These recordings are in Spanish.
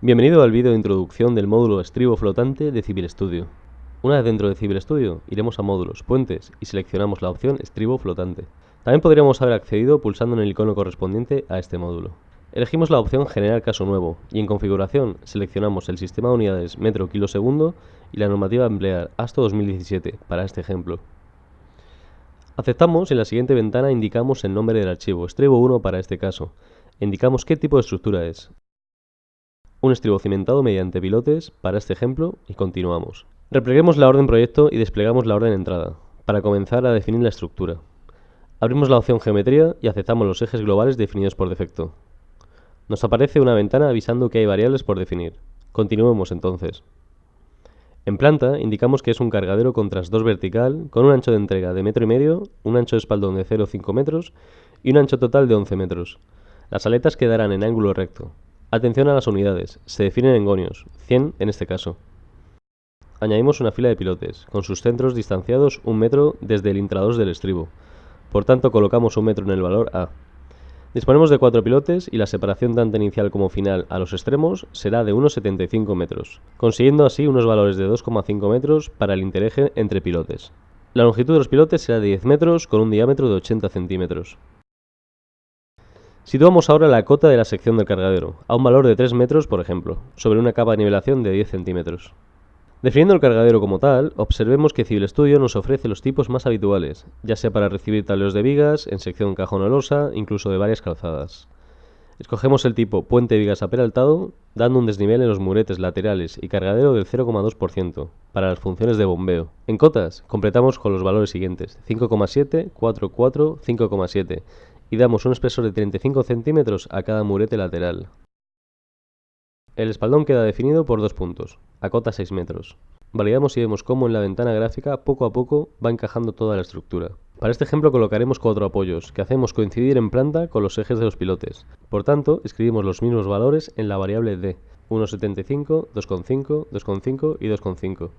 Bienvenido al vídeo de introducción del módulo estribo flotante de Civil Studio. Una vez dentro de Civil Studio, iremos a módulos, puentes y seleccionamos la opción estribo flotante. También podríamos haber accedido pulsando en el icono correspondiente a este módulo. Elegimos la opción generar caso nuevo y en configuración seleccionamos el sistema de unidades metro kilo segundo y la normativa a emplear ASTO 2017 para este ejemplo. Aceptamos y en la siguiente ventana indicamos el nombre del archivo, estribo 1 para este caso. Indicamos qué tipo de estructura es. Un estribo cimentado mediante pilotes para este ejemplo y continuamos. Repleguemos la orden proyecto y desplegamos la orden entrada para comenzar a definir la estructura. Abrimos la opción geometría y aceptamos los ejes globales definidos por defecto. Nos aparece una ventana avisando que hay variables por definir. Continuemos entonces. En planta indicamos que es un cargadero con trasdos vertical con un ancho de entrega de 1,5 metros, un ancho de espaldón de 0,5 metros y un ancho total de 11 metros. Las aletas quedarán en ángulo recto. Atención a las unidades, se definen en gonios, 100 en este caso. Añadimos una fila de pilotes, con sus centros distanciados 1 metro desde el intrados del estribo. Por tanto, colocamos 1 metro en el valor A. Disponemos de 4 pilotes y la separación tanto inicial como final a los extremos será de unos 75 metros, consiguiendo así unos valores de 2,5 metros para el intereje entre pilotes. La longitud de los pilotes será de 10 metros con un diámetro de 80 centímetros. Situamos ahora la cota de la sección del cargadero, a un valor de 3 metros por ejemplo, sobre una capa de nivelación de 10 centímetros. Definiendo el cargadero como tal, observemos que Civil Studio nos ofrece los tipos más habituales, ya sea para recibir tableros de vigas, en sección cajón o losa, incluso de varias calzadas. Escogemos el tipo puente de vigas aperaltado, dando un desnivel en los muretes laterales y cargadero del 0,2% para las funciones de bombeo. En cotas, completamos con los valores siguientes, 5,7, 4,4, 5,7 y damos un espesor de 35 centímetros a cada murete lateral. El espaldón queda definido por 2 puntos, a cota 6 metros. Validamos y vemos cómo en la ventana gráfica poco a poco va encajando toda la estructura. Para este ejemplo colocaremos 4 apoyos, que hacemos coincidir en planta con los ejes de los pilotes. Por tanto, escribimos los mismos valores en la variable D, 1,75, 2,5, 2,5 y 2,5.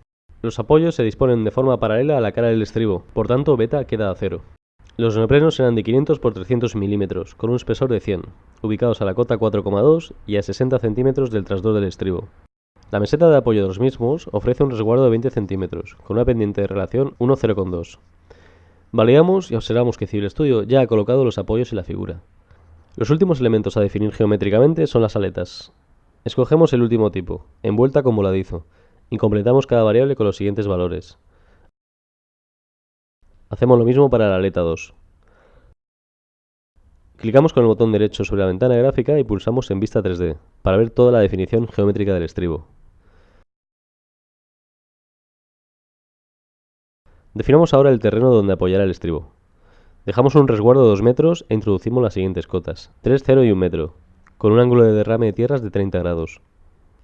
Los apoyos se disponen de forma paralela a la cara del estribo, por tanto beta queda a 0. Los neoprenos serán de 500 por 300 milímetros, con un espesor de 100, ubicados a la cota 4,2 y a 60 centímetros del trasdor del estribo. La meseta de apoyo de los mismos ofrece un resguardo de 20 centímetros, con una pendiente de relación 1,0,2. Validamos y observamos que Civil Studio ya ha colocado los apoyos y la figura. Los últimos elementos a definir geométricamente son las aletas. Escogemos el último tipo, envuelta con voladizo, y completamos cada variable con los siguientes valores. Hacemos lo mismo para la aleta 2. Clicamos con el botón derecho sobre la ventana gráfica y pulsamos en Vista 3D para ver toda la definición geométrica del estribo. Definamos ahora el terreno donde apoyará el estribo. Dejamos un resguardo de 2 metros e introducimos las siguientes cotas, 3, 0 y 1 metro, con un ángulo de derrame de tierras de 30 grados.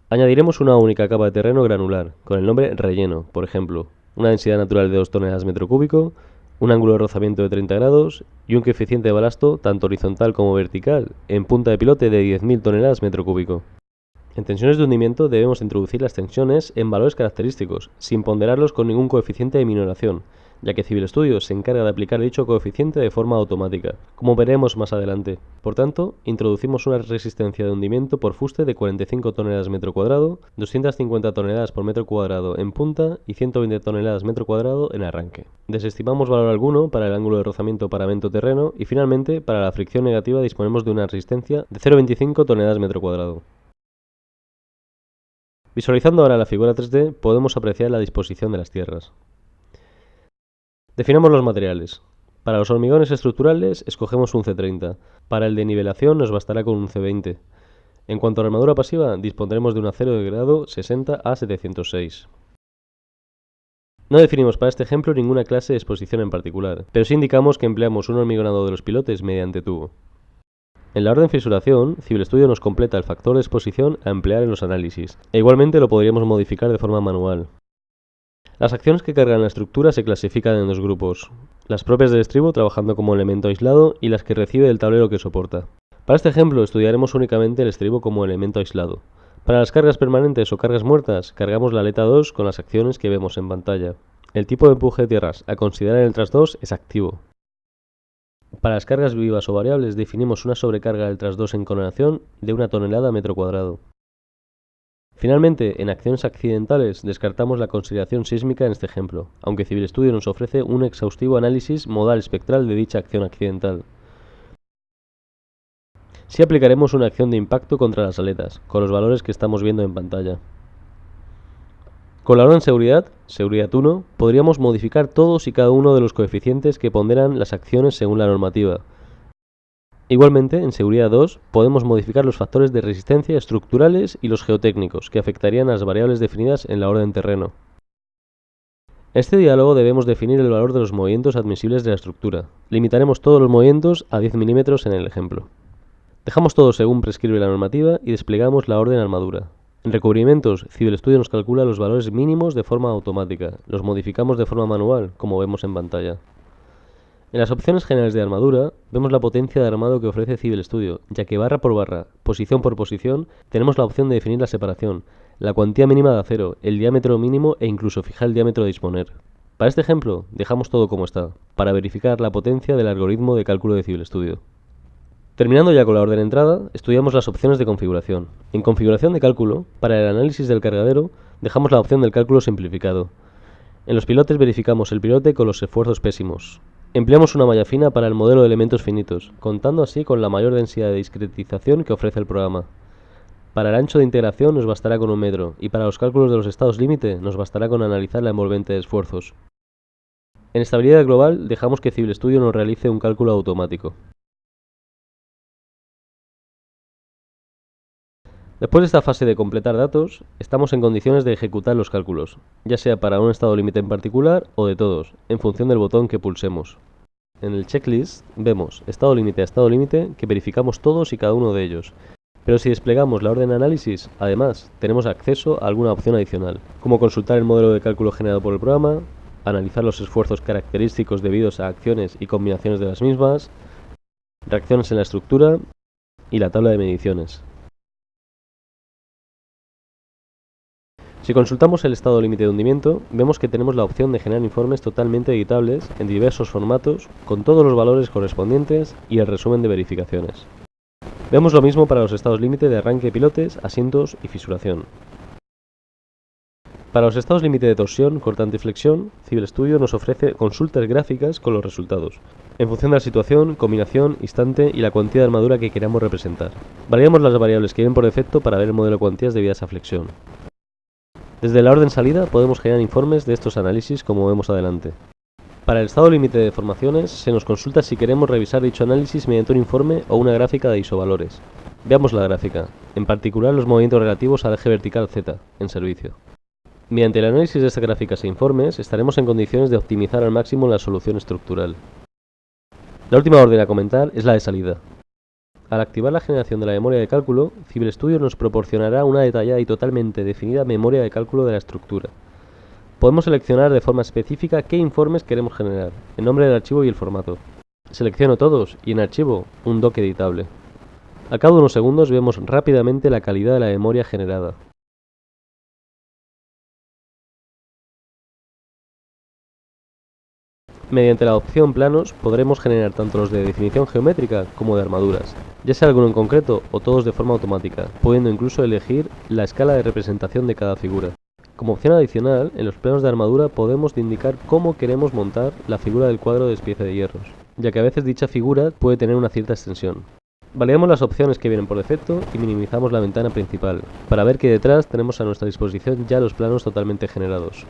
Añadiremos una única capa de terreno granular, con el nombre relleno, por ejemplo, una densidad natural de 2 toneladas metro cúbico, un ángulo de rozamiento de 30 grados y un coeficiente de balasto, tanto horizontal como vertical, en punta de pilote de 10.000 toneladas metro cúbico. En tensiones de hundimiento debemos introducir las tensiones en valores característicos, sin ponderarlos con ningún coeficiente de minoración, ya que Civil Studio se encarga de aplicar dicho coeficiente de forma automática, como veremos más adelante. Por tanto, introducimos una resistencia de hundimiento por fuste de 45 toneladas metro cuadrado, 250 toneladas por metro cuadrado en punta y 120 toneladas metro cuadrado en arranque. Desestimamos valor alguno para el ángulo de rozamiento paramento-terreno y finalmente, para la fricción negativa disponemos de una resistencia de 0,25 toneladas metro cuadrado. Visualizando ahora la figura 3D, podemos apreciar la disposición de las tierras. Definamos los materiales. Para los hormigones estructurales, escogemos un C30. Para el de nivelación nos bastará con un C20. En cuanto a la armadura pasiva, dispondremos de un acero de grado 60 a 706. No definimos para este ejemplo ninguna clase de exposición en particular, pero sí indicamos que empleamos un hormigonado de los pilotes mediante tubo. En la orden fisuración, Civil Studio nos completa el factor de exposición a emplear en los análisis, e igualmente lo podríamos modificar de forma manual. Las acciones que cargan la estructura se clasifican en 2 grupos, las propias del estribo trabajando como elemento aislado y las que recibe del tablero que soporta. Para este ejemplo estudiaremos únicamente el estribo como elemento aislado. Para las cargas permanentes o cargas muertas, cargamos la aleta 2 con las acciones que vemos en pantalla. El tipo de empuje de tierras a considerar en el tras 2 es activo. Para las cargas vivas o variables definimos una sobrecarga del tras 2 en coronación de 1 tonelada metro cuadrado. Finalmente, en acciones accidentales descartamos la consideración sísmica en este ejemplo, aunque Civil Studio nos ofrece un exhaustivo análisis modal espectral de dicha acción accidental. Sí aplicaremos una acción de impacto contra las aletas, con los valores que estamos viendo en pantalla. Con la orden seguridad 1, podríamos modificar todos y cada uno de los coeficientes que ponderan las acciones según la normativa. Igualmente, en seguridad 2, podemos modificar los factores de resistencia estructurales y los geotécnicos, que afectarían a las variables definidas en la orden terreno. En este diálogo debemos definir el valor de los movimientos admisibles de la estructura. Limitaremos todos los movimientos a 10 milímetros en el ejemplo. Dejamos todo según prescribe la normativa y desplegamos la orden armadura. En recubrimientos, Civil Studio nos calcula los valores mínimos de forma automática. Los modificamos de forma manual, como vemos en pantalla. En las opciones generales de armadura, vemos la potencia de armado que ofrece Civil Studio, ya que barra por barra, posición por posición, tenemos la opción de definir la separación, la cuantía mínima de acero, el diámetro mínimo e incluso fijar el diámetro a disponer. Para este ejemplo, dejamos todo como está, para verificar la potencia del algoritmo de cálculo de Civil Studio. Terminando ya con la orden entrada, estudiamos las opciones de configuración. En configuración de cálculo, para el análisis del cargadero, dejamos la opción del cálculo simplificado. En los pilotes verificamos el pilote con los esfuerzos pésimos. Empleamos una malla fina para el modelo de elementos finitos, contando así con la mayor densidad de discretización que ofrece el programa. Para el ancho de integración nos bastará con 1 metro, y para los cálculos de los estados límite nos bastará con analizar la envolvente de esfuerzos. En estabilidad global dejamos que Civil Studio nos realice un cálculo automático. Después de esta fase de completar datos, estamos en condiciones de ejecutar los cálculos, ya sea para un estado límite en particular o de todos, en función del botón que pulsemos. En el checklist vemos estado límite a estado límite que verificamos todos y cada uno de ellos. Pero si desplegamos la orden análisis, además, tenemos acceso a alguna opción adicional, como consultar el modelo de cálculo generado por el programa, analizar los esfuerzos característicos debidos a acciones y combinaciones de las mismas, reacciones en la estructura y la tabla de mediciones. Si consultamos el estado límite de hundimiento, vemos que tenemos la opción de generar informes totalmente editables en diversos formatos, con todos los valores correspondientes y el resumen de verificaciones. Vemos lo mismo para los estados límite de arranque de pilotes, asientos y fisuración. Para los estados límite de torsión, cortante y flexión, Civil Studio nos ofrece consultas gráficas con los resultados, en función de la situación, combinación, instante y la cuantía de armadura que queramos representar. Variamos las variables que vienen por defecto para ver el modelo de cuantías debidas a flexión. Desde la orden salida podemos generar informes de estos análisis como vemos adelante. Para el estado límite de deformaciones se nos consulta si queremos revisar dicho análisis mediante un informe o una gráfica de isovalores. Veamos la gráfica, en particular los movimientos relativos al eje vertical Z, en servicio. Mediante el análisis de estas gráficas e informes estaremos en condiciones de optimizar al máximo la solución estructural. La última orden a comentar es la de salida. Al activar la generación de la memoria de cálculo, Civil Studio nos proporcionará una detallada y totalmente definida memoria de cálculo de la estructura. Podemos seleccionar de forma específica qué informes queremos generar, el nombre del archivo y el formato. Selecciono todos y en archivo un doc editable. A cabo de unos segundos vemos rápidamente la calidad de la memoria generada. Mediante la opción planos podremos generar tanto los de definición geométrica como de armaduras, ya sea alguno en concreto o todos de forma automática, pudiendo incluso elegir la escala de representación de cada figura. Como opción adicional, en los planos de armadura podemos indicar cómo queremos montar la figura del cuadro de despiece de hierros, ya que a veces dicha figura puede tener una cierta extensión. Validamos las opciones que vienen por defecto y minimizamos la ventana principal, para ver que detrás tenemos a nuestra disposición ya los planos totalmente generados.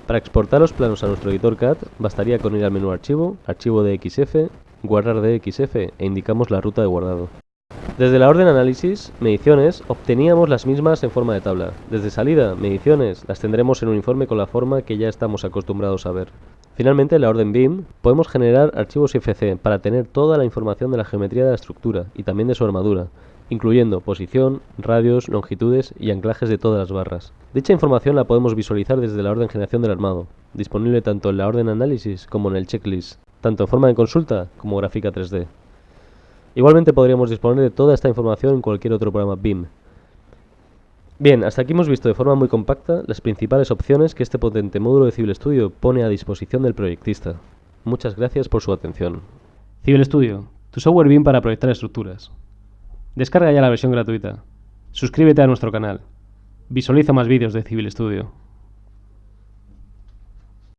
Para exportar los planos a nuestro editor CAD, bastaría con ir al menú Archivo, Archivo DXF, Guardar DXF e indicamos la ruta de guardado. Desde la orden Análisis, Mediciones, obteníamos las mismas en forma de tabla. Desde Salida, Mediciones, las tendremos en un informe con la forma que ya estamos acostumbrados a ver. Finalmente, en la orden BIM, podemos generar archivos IFC para tener toda la información de la geometría de la estructura y también de su armadura, incluyendo posición, radios, longitudes y anclajes de todas las barras. Dicha información la podemos visualizar desde la orden Generación del armado, disponible tanto en la orden Análisis como en el checklist, tanto en forma de consulta como gráfica 3D. Igualmente podríamos disponer de toda esta información en cualquier otro programa BIM. Bien, hasta aquí hemos visto de forma muy compacta las principales opciones que este potente módulo de Civil Studio pone a disposición del proyectista. Muchas gracias por su atención. Civil Studio, tu software BIM para proyectar estructuras. Descarga ya la versión gratuita. Suscríbete a nuestro canal. Visualiza más vídeos de Civil Studio.